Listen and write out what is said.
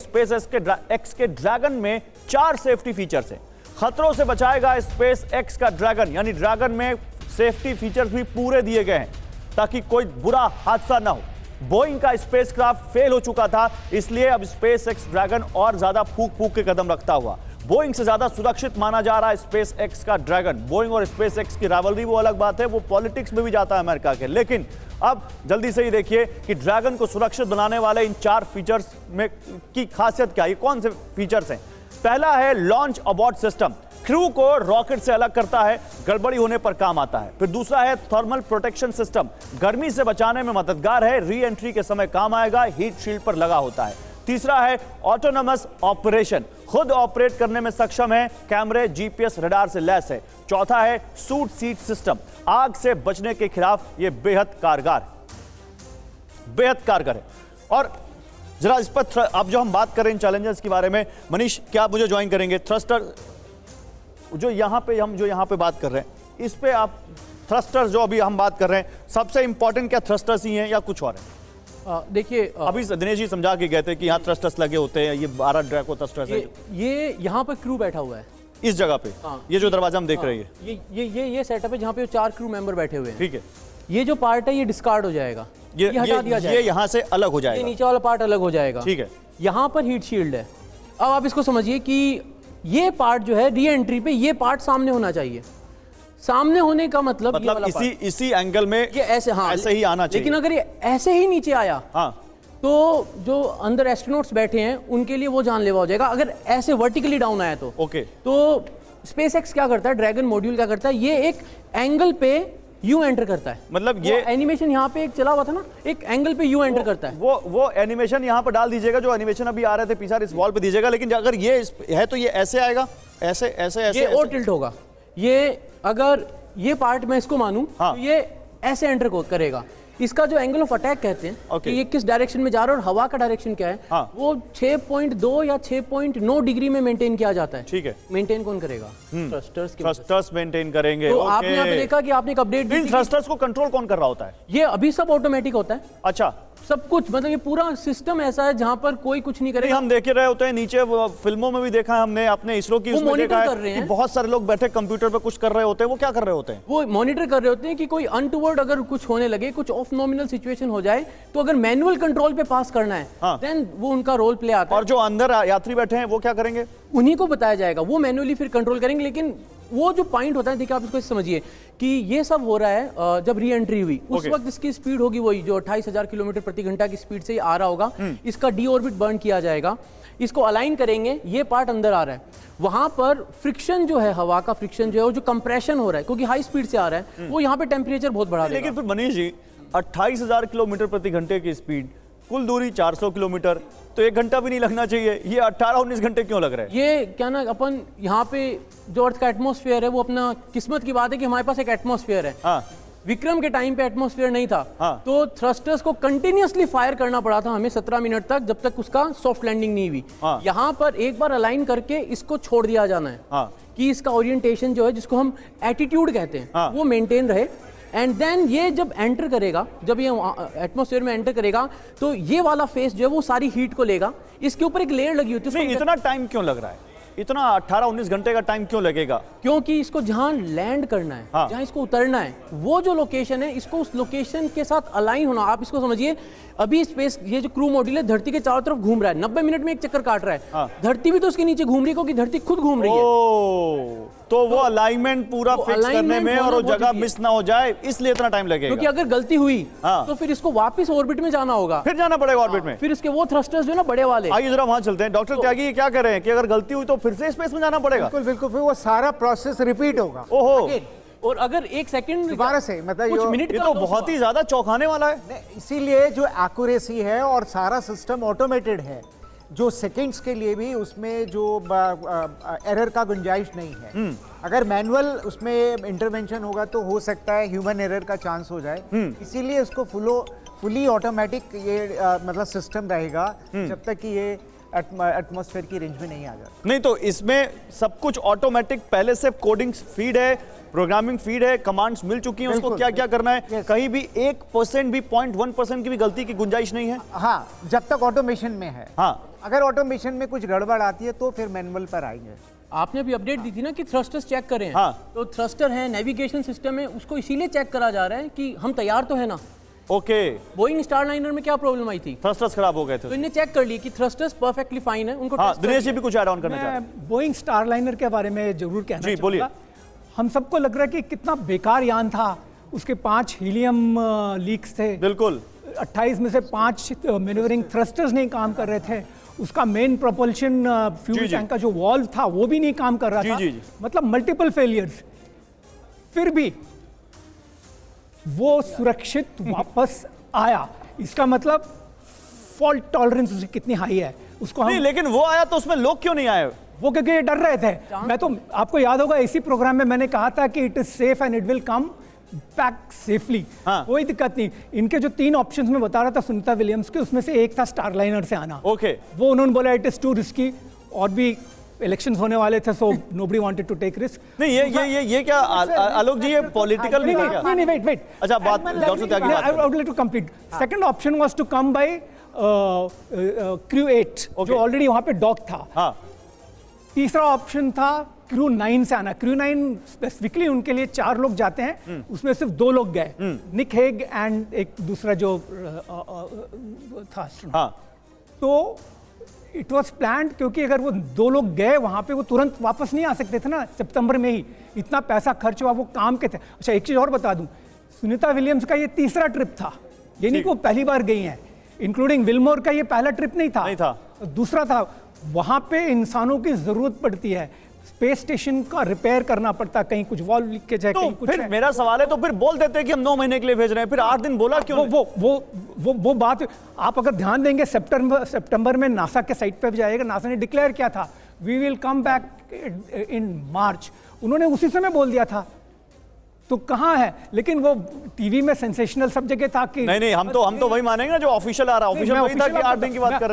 Space x के dragon में 4 safety features हैं। खतरों से बचाएगा स्पेस एक्स का ड्रैगन, यानी ड्रैगन में सेफ्टी फीचर्स भी पूरे दिए गए हैं ताकि कोई बुरा हादसा ना हो। बोइंग का स्पेसक्राफ्ट फेल हो चुका था, इसलिए अब स्पेस एक्स ड्रैगन और ज्यादा फूक फूक के कदम रखता हुआ बोइंग से ज्यादा सुरक्षित माना जा रहा है स्पेस एक्स का ड्रैगन। बोइंग और स्पेस एक्स की राइवलरी वो अलग बात है, वो पॉलिटिक्स में भी जाता है अमेरिका के, लेकिन अब जल्दी से ही देखिए कि ड्रैगन को सुरक्षित बनाने वाले इन 4 फीचर्स में की खासियत क्या है, कौन से फीचर्स हैं। पहला है लॉन्च अबॉर्ट सिस्टम, क्रू को रॉकेट से अलग करता है, गड़बड़ी होने पर काम आता है। फिर दूसरा है थर्मल प्रोटेक्शन सिस्टम, गर्मी से बचाने में मददगार है, री एंट्री के समय काम आएगा, हीट शील्ड पर लगा होता है। तीसरा है ऑटोनोमस ऑपरेशन, खुद ऑपरेट करने में सक्षम है, कैमरे जीपीएस रडार से लैस है। चौथा है सूट सीट सिस्टम, आग से बचने के खिलाफ यह बेहद कारगर है। और जरा इस पर अब जो हम बात कर रहे हैं चैलेंजेस के बारे में, मनीष क्या आप मुझे ज्वाइन करेंगे? थ्रस्टर जो यहाँ पे बात कर रहे हैं, इस पे आप थ्रस्टर जो अभी हम बात कर रहे हैं, सबसे इंपॉर्टेंट क्या थ्रस्टर्स ही हैं या कुछ और है? देखिए अभी दिनेश जी समझा के गए थे कि यहाँ थ्रस्टर्स लगे होते हैं, ये 12 ड्रैको थ्रस्टर्स है। ये यहाँ पर क्रू बैठा हुआ है इस जगह पे। ये जो दरवाजा हम देख रहे हैं, ये सेटअप है जहाँ पे 4 क्रू मेंबर बैठे हुए हैं। ठीक है, ये जो पार्ट है ये डिस्कार्ड हो जाएगा, ये हटा दिया जाएगा, ये यहाँ से अलग हो जाएगा, ये नीचे वाला पार्ट अलग हो जाएगा। ठीक है, यहाँ पर हीट शील्ड है। अब आप इसको समझिए कि ये पार्ट जो है री एंट्री पे ये पार्ट सामने होना चाहिए। सामने होने का मतलब इसी एंगल में ये ऐसे, हाँ ऐसे ही आना चाहिए। लेकिन अगर ये ऐसे ही नीचे आया, हाँ, तो जो अंदर एस्ट्रोनॉट्स बैठे हैं उनके लिए वो जानलेवा हो जाएगा। अगर ऐसे वर्टिकली डाउन आया तो ओके। तो स्पेसएक्स क्या करता है, ड्रैगन मॉड्यूल क्या करता है, ये एक एंगल पे यू एंटर करता है। मतलब ये एनिमेशन यहाँ पे एक चला हुआ था ना, एक एंगल पे यू एंटर करता है। वो एनिमेशन यहाँ पर डाल दीजिएगा, जो एनिमेशन अभी आ रहे थे पीछे इस वॉल पे दीजिएगा। लेकिन अगर ये है तो ये ऐसे आएगा, ऐसे ऐसे ऐसे, ये और टिल्ट होगा। ये अगर ये पार्ट मैं इसको मानूं, हाँ, तो ये ऐसे एंटर करेगा। इसका जो एंगल ऑफ अटैक कहते हैं कि ये किस डायरेक्शन में जा रहा है और हवा का डायरेक्शन क्या है, हाँ, वो 6.2 या 6.9 डिग्री में मेंटेन किया जाता है। ठीक है, मेंटेन कौन करेगा? थ्रस्टर्स मेंटेन करेंगे। तो आपने यहाँ पे देखा कि आपने एक अपडेट दी, थ्रस्टर्स को कंट्रोल कौन कर रहा होता है? ये अभी सब ऑटोमेटिक होता है। अच्छा, सब कुछ, मतलब ये पूरा सिस्टम ऐसा है जहां पर कोई कुछ नहीं करेगा। हम देख रहे होते हैं नीचे, फिल्मों में भी देखा है हमने, अपने इसरो की उसमें देखा है कि बहुत सारे लोग बैठे कंप्यूटर पे कुछ कर रहे होते हैं। वो क्या कर रहे होते हैं? वो मॉनिटर कर रहे होते हैं कि कोई अनटुवर्ड अगर कुछ होने लगे, कुछ ऑफ नॉमिनल सिचुएशन हो जाए, तो अगर मैनुअल कंट्रोल पे पास करना है, देन वो उनका रोल प्ले आता है। और जो अंदर यात्री बैठे हैं वो क्या करेंगे? उन्हीं को बताया जाएगा, वो मैनुअली फिर कंट्रोल करेंगे। लेकिन वो जो पॉइंट होता है, देखिए आप इसको समझिए कि ये सब हो रहा है जब री एंट्री हुई, उस वक्त इसकी स्पीड होगी वही जो 28,000 किलोमीटर प्रति घंटा की स्पीड से आ रहा होगा। इसका डी ऑर्बिट बर्न किया जाएगा, इसको अलाइन करेंगे, ये पार्ट अंदर आ रहा है। वहां पर फ्रिक्शन जो है, हवा का फ्रिक्शन जो है, वो जो कंप्रेशन हो रहा है क्योंकि हाई स्पीड से आ रहा है, वो यहाँ पे टेम्परेचर बहुत बढ़ा देगा। लेकिन फिर मनीष जी 28,000 किलोमीटर प्रति घंटे की स्पीड, कुल दूरी 400 किलोमीटर, तो 1 घंटा भी नहीं लगना चाहिए, ये 18-19 घंटे क्यों लग रहे हैं? ये क्या ना, अपन यहाँ पे जो अर्थ का एटमॉस्फेयर है, वो अपना किस्मत की बात है कि हमारे पास एक एटमॉस्फेयर है। हाँ। विक्रम के टाइम पे एटमॉस्फेयर नहीं था। हाँ। तो थ्रस्टर्स को कंटिन्यूअसली फायर करना पड़ा था हमें 17 मिनट तक, जब तक उसका सॉफ्ट लैंडिंग नहीं हुई। हाँ। यहाँ पर एक बार अलाइन करके इसको छोड़ दिया जाना है। हाँ। कि इसका ओरिएंटेशन जो है, जिसको हम एटीट्यूड कहते हैं, हाँ, वो मेंटेन रहे। एंड देन ये जब एंटर करेगा, जब ये एटमॉस्फेयर में एंटर करेगा, तो ये वाला फेस जो है वो सारी हीट को लेगा। इसके ऊपर एक लेयर लगी होती है। इतना टाइम क्यों लग रहा है? इतना 18-19 घंटे का टाइम क्यों लगेगा? क्योंकि इसको जहां लैंड करना है, हाँ, जहां इसको उतरना है, वो जो लोकेशन है, इसको उस लोकेशन के साथ अलाइन होना। आप इसको समझिए, अभी स्पेस, ये जो क्रू मॉड्यूल है धरती के चारों तरफ घूम रहा है, 90 मिनट में एक चक्कर काट रहा है। हाँ, धरती भी तो उसके नीचे घूम रही है क्योंकि धरती खुद घूम रही है। तो वो अलाइनमेंट पूरा फिक्स करने में और वो जगह मिस ना हो जाए, इसलिए इतना टाइम लगेगा। क्योंकि अगर गलती हुई, हाँ, तो फिर इसको वापस ऑर्बिट में जाना होगा, फिर जाना पड़ेगा ऑर्बिट में। फिर इसके वो थ्रस्टर्स जो है ना बड़े वाले। आइए जरा वहां चलते हैं। डॉक्टर त्यागी क्या कह रहे हैं कि अगर गलती हुई तो फिर से स्पेस में जाना पड़ेगा? बिल्कुल बिल्कुल, फिर वो सारा प्रोसेस रिपीट होगा। ओहो, और अगर 1 सेकंड दोबारा से, मतलब कुछ मिनट, ये तो बहुत ही ज्यादा चौंकाने वाला है। इसीलिए जो एक्यूरेसी है और सारा सिस्टम ऑटोमेटेड है, जो सेकंड्स के लिए भी उसमें जो एरर का गुंजाइश नहीं है। अगर मैनुअल उसमें इंटरवेंशन होगा तो हो सकता है ह्यूमन एरर का चांस हो जाए। इसीलिए उसको फुली ऑटोमेटिक ये मतलब सिस्टम रहेगा जब तक कि ये एटमॉस्फेयर की रेंज में नहीं आ जाता। नहीं तो इसमें सब कुछ ऑटोमेटिक पहले से कोडिंग फीड है, प्रोग्रामिंग फीड है, कमांड्स मिल चुकी हैं उसको क्या क्या करना है। कहीं भी 1% भी 0.1% की भी गलती की गुंजाइश नहीं है। हाँ, जब तक ऑटोमेशन में है। हाँ, अगर ऑटोमेशन में कुछ गड़बड़ आती है तो फिर मैनुअल पर आएंगे। आपने अभी अपडेट दी थी ना कि थ्रस्टर्स चेक करें। हाँ। तो थ्रस्टर है, नेविगेशन सिस्टम है, उसको इसीलिए चेक करा जा रहा है कि हम तैयार तो है ना। ओके, बोइंग स्टारलाइनर में क्या प्रॉब्लम आई थी? थ्रस्टर्स खराब हो गए थे। तो इन्हें चेक कर लिया कि थ्रस्टर्स परफेक्टली फाइन है, उनको हाँ, टेस्ट कर दिनेश जी लिया। भी कुछ ऐड ऑन करना चाह रहे हैं। मैं बोइंग स्टारलाइनर के बारे में जरूर कहना जी, बोलिए। चाहूंगा। हम सबको लग रहा है कि कितना बेकार यान था, उसके 5 हीलियम लीक्स थे, बिल्कुल 28 में से 5 मैन्यूवरिंग थ्रस्टर्स नहीं काम कर रहे थे, उसका मेन प्रोपल्शन फ्यूल जी। टैंक का जो वॉल्व था वो भी नहीं काम कर रहा जी, था। जी, जी। मतलब मल्टीपल फेलियर्स, फिर भी वो सुरक्षित वापस आया। इसका मतलब फॉल्ट टॉलरेंस उसकी कितनी हाई है उसको नहीं, हम, लेकिन वो आया तो उसमें लोग क्यों नहीं आए? वो क्योंकि ये डर रहे थे। मैं तो, आपको याद होगा इसी प्रोग्राम में मैंने कहा था कि it is safe and it will come back safely. हाँ। कोई दिक्कत नहीं। इनके जो 3 ऑप्शंस में बता रहा था सुनीता विलियम्स के, उसमें से एक था स्टारलाइनर से आना। ओके, वो उन्होंने बोला इट इज टू रिस्की, और भी इलेक्शंस होने वाले थे, so nobody wanted to take risk. नहीं ये क्या आलोक जी, ये पॉलिटिकल नहीं था क्या? नहीं, वेट। अच्छा, बात डॉक्टर त्यागी बात I करें। would like to complete. Second option was to come by Crew 8, जो ऑलरेडी वहां पे डॉक था। हाँ, तीसरा ऑप्शन था क्रू 9 से आना। क्रू 9 स्पेसिफिकली उनके लिए 4 लोग जाते हैं, उसमें सिर्फ 2 लोग गए, निक हेग एंड एक दूसरा जो था। हाँ, तो इट वॉज प्लान्ड, क्योंकि अगर वो 2 लोग गए वहां पे, वो तुरंत वापस नहीं आ सकते थे ना, सितंबर में ही इतना पैसा खर्च हुआ, वो काम के थे। अच्छा, एक चीज और बता दूं, सुनीता विलियम्स का ये तीसरा ट्रिप था, ये नहीं कि वो पहली बार गई हैं। इंक्लूडिंग विलमोर का ये पहला ट्रिप नहीं था। दूसरा था, वहां पे इंसानों की जरूरत पड़ती है, स्पेस स्टेशन का रिपेयर करना पड़ता, कहीं कुछ वॉल्व लीकेज है, तो कहीं कुछ फिर है। मेरा सवाल है, तो फिर बोल देते कि हम 9 महीने के लिए भेज रहे हैं, फिर 8 दिन बोला क्यों? वो बात आप अगर ध्यान देंगे, सितंबर में नासा के साइट पे भी जाएगा, नासा ने डिक्लेयर किया था we will come back in March, उन्होंने उसी समय बोल दिया था। तो कहाँ है? लेकिन वो टीवी में सेंसेशनल सब जगह था कि नहीं, हम तो वही मानेंगे जो ऑफिशियल आ रहा है। ऑफिशियल वही था कि 8 दिन की बात कर रहे हैं।